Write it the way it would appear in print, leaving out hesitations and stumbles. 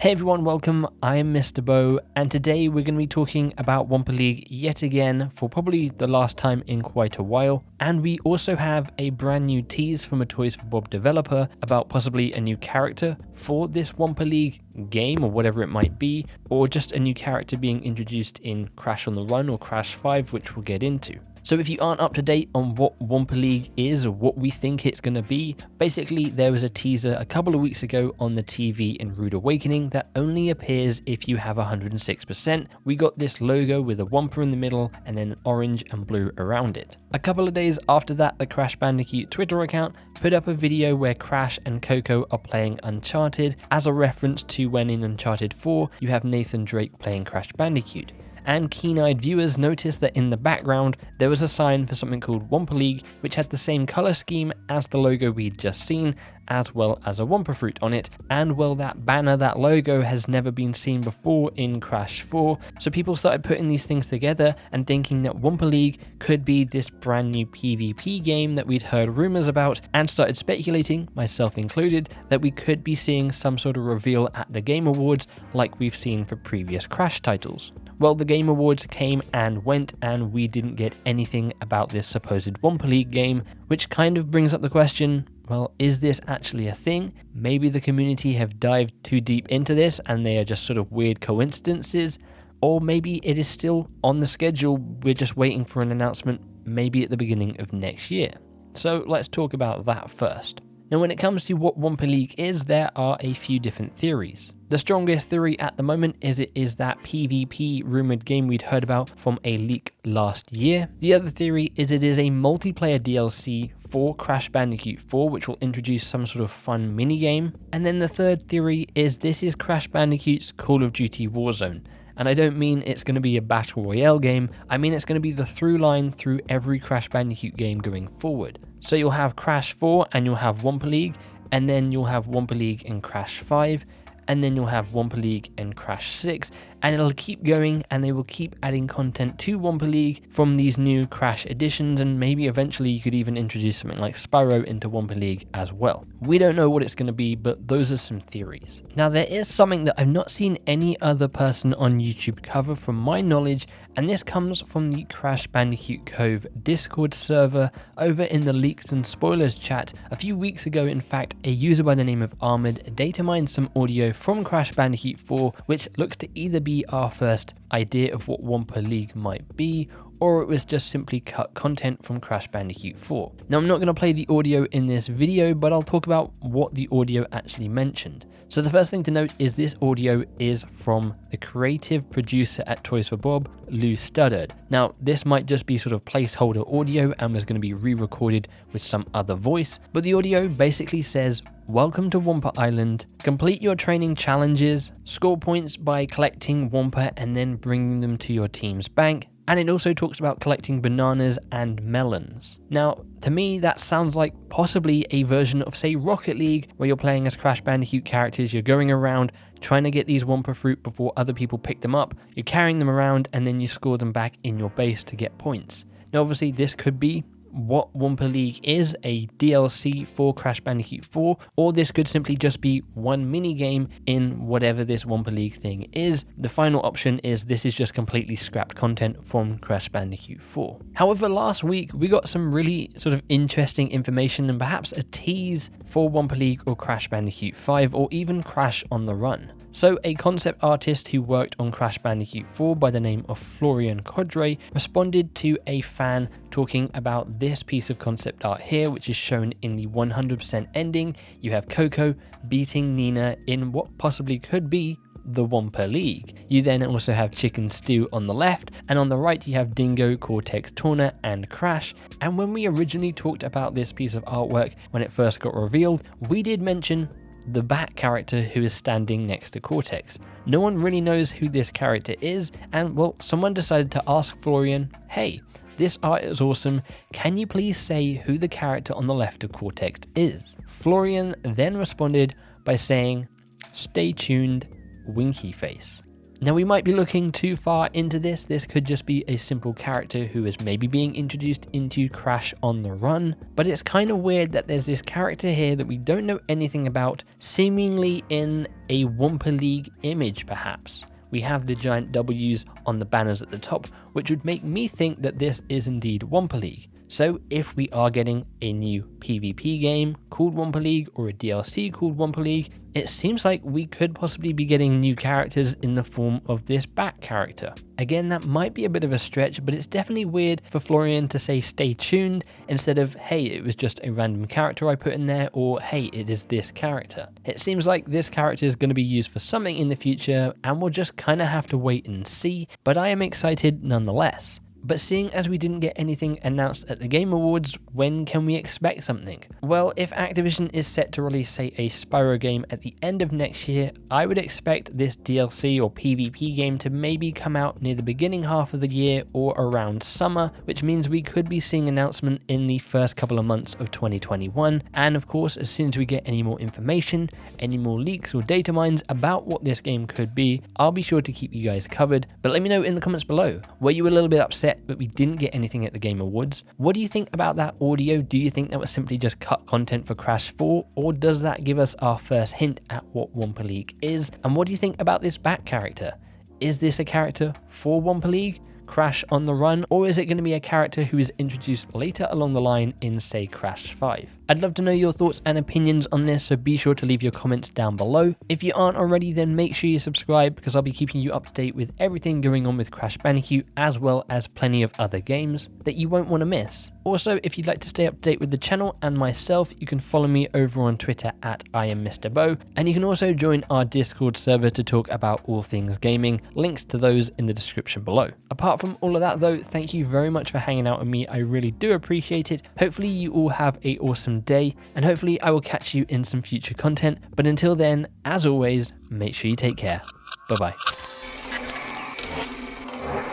Hey everyone, welcome. I'm MisterBo, and today we're going to be talking about Wumpa League yet again for probably the last time in quite a while. And we also have a brand new tease from a Toys for Bob developer about possibly a new character for this Wumpa League game or whatever it might be, or just a new character being introduced in Crash on the Run or Crash 5, which we'll get into. So if you aren't up to date on what Wumpa League is or what we think it's going to be, basically there was a teaser a couple of weeks ago on the TV in Rude Awakening that only appears if you have 106%. We got this logo with a Wumpa in the middle and then orange and blue around it. A couple of days after that, the Crash Bandicoot Twitter account put up a video where Crash and Coco are playing Uncharted as a reference to when in Uncharted 4 you have Nathan Drake playing Crash Bandicoot. And keen-eyed viewers noticed that in the background there was a sign for something called Wumpa League, which had the same colour scheme as the logo we'd just seen, as well as a Wumpa fruit on it. And well, that banner, that logo has never been seen before in Crash 4, so people started putting these things together and thinking that Wumpa League could be this brand new PvP game that we'd heard rumours about, and started speculating, myself included, that we could be seeing some sort of reveal at the Game Awards like we've seen for previous Crash titles. Well, the Game Awards came and went, and we didn't get anything about this supposed Wumpa League game, which kind of brings up the question, well, is this actually a thing? Maybe the community have dived too deep into this and they are just sort of weird coincidences, or maybe it is still on the schedule, we're just waiting for an announcement maybe at the beginning of next year. So let's talk about that first. Now, when it comes to what Wumpa League is, there are a few different theories. The strongest theory at the moment is it is that PvP rumored game we'd heard about from a leak last year. The other theory is it is a multiplayer DLC for Crash Bandicoot 4, which will introduce some sort of fun minigame. And then the third theory is this is Crash Bandicoot's Call of Duty Warzone. And I don't mean it's going to be a battle royale game, I mean it's going to be the through line through every Crash Bandicoot game going forward. So you'll have Crash 4 and you'll have Wumpa League, and then you'll have Wumpa League in Crash 5, and then you'll have Wumpa League and Crash 6, and it'll keep going, and they will keep adding content to Wumpa League from these new Crash editions, and maybe eventually you could even introduce something like Spyro into Wumpa League as well. We don't know what it's going to be, but those are some theories. Now, there is something that I've not seen any other person on YouTube cover from my knowledge, and this comes from the Crash Bandicoot Cove Discord server over in the Leaks and Spoilers chat. A few weeks ago, in fact, a user by the name of Ahmed data mined some audio from Crash Bandicoot 4, which looks to either be our first idea of what Wumpa League might be, or it was just simply cut content from Crash Bandicoot 4. Now, I'm not going to play the audio in this video, but I'll talk about what the audio actually mentioned. So the first thing to note is this audio is from the creative producer at Toys for Bob, Lou Studdard. Now, this might just be sort of placeholder audio and was going to be re-recorded with some other voice, but the audio basically says, "Welcome to Wumpa Island. Complete your training challenges, score points by collecting Wumpa and then bringing them to your team's bank." And it also talks about collecting bananas and melons. Now, to me, that sounds like possibly a version of, say, Rocket League, where you're playing as Crash Bandicoot characters, you're going around trying to get these Wumpa fruit before other people pick them up, you're carrying them around, and then you score them back in your base to get points. Now, obviously, this could be what Wumpa League is, a DLC for Crash Bandicoot 4, or this could simply just be one mini game in whatever this Wumpa League thing is. The final option is this is just completely scrapped content from Crash Bandicoot 4. However, last week we got some really sort of interesting information and perhaps a tease for Wumpa League or Crash Bandicoot 5 or even Crash on the Run. So a concept artist who worked on Crash Bandicoot 4 by the name of Florian Codre responded to a fan talking about this piece of concept art here, which is shown in the 100% ending. You have Coco beating Nina in what possibly could be the Wumpa League. You then also have Chicken Stew on the left, and on the right you have Dingo, Cortex, Torna, and Crash. And when we originally talked about this piece of artwork when it first got revealed, we did mention the Bat character who is standing next to Cortex. No one really knows who this character is, and well, someone decided to ask Florian, "Hey, this art is awesome, can you please say who the character on the left of Cortex is?" Florian then responded by saying, "Stay tuned, winky face." Now we might be looking too far into this. This could just be a simple character who is maybe being introduced into Crash on the Run, but it's kind of weird that there's this character here that we don't know anything about, seemingly in a Wumpa League image perhaps. We have the giant W's on the banners at the top, which would make me think that this is indeed Wumpa League. So if we are getting a new PvP game called Wumpa League or a DLC called Wumpa League, it seems like we could possibly be getting new characters in the form of this bat character. Again, that might be a bit of a stretch, but it's definitely weird for Florian to say stay tuned instead of, hey, it was just a random character I put in there, or hey, it is this character. It seems like this character is going to be used for something in the future, and we'll just kind of have to wait and see, but I am excited nonetheless. But seeing as we didn't get anything announced at the Game Awards, when can we expect something? Well, if Activision is set to release, say, a Spyro game at the end of next year, I would expect this DLC or PvP game to maybe come out near the beginning half of the year or around summer, which means we could be seeing an announcement in the first couple of months of 2021. And of course, as soon as we get any more information, any more leaks or data mines about what this game could be, I'll be sure to keep you guys covered. But let me know in the comments below, were you a little bit upset but we didn't get anything at the Game Awards? What do you think about that audio? Do you think that was simply just cut content for Crash 4, or does that give us our first hint at what Wumpa League is? And what do you think about this bat character? Is this a character for Wumpa League, Crash on the Run, or is it going to be a character who is introduced later along the line in, say, Crash 5? I'd love to know your thoughts and opinions on this, so be sure to leave your comments down below. If you aren't already, then make sure you subscribe, because I'll be keeping you up to date with everything going on with Crash Bandicoot, as well as plenty of other games that you won't want to miss. Also, if you'd like to stay up to date with the channel and myself, you can follow me over on Twitter at @IamMrBo, and you can also join our Discord server to talk about all things gaming. Links to those in the description below. Apart from all of that though, thank you very much for hanging out with me. I really do appreciate it. Hopefully you all have an awesome day, and hopefully I will catch you in some future content. But until then, as always, make sure you take care. Bye bye.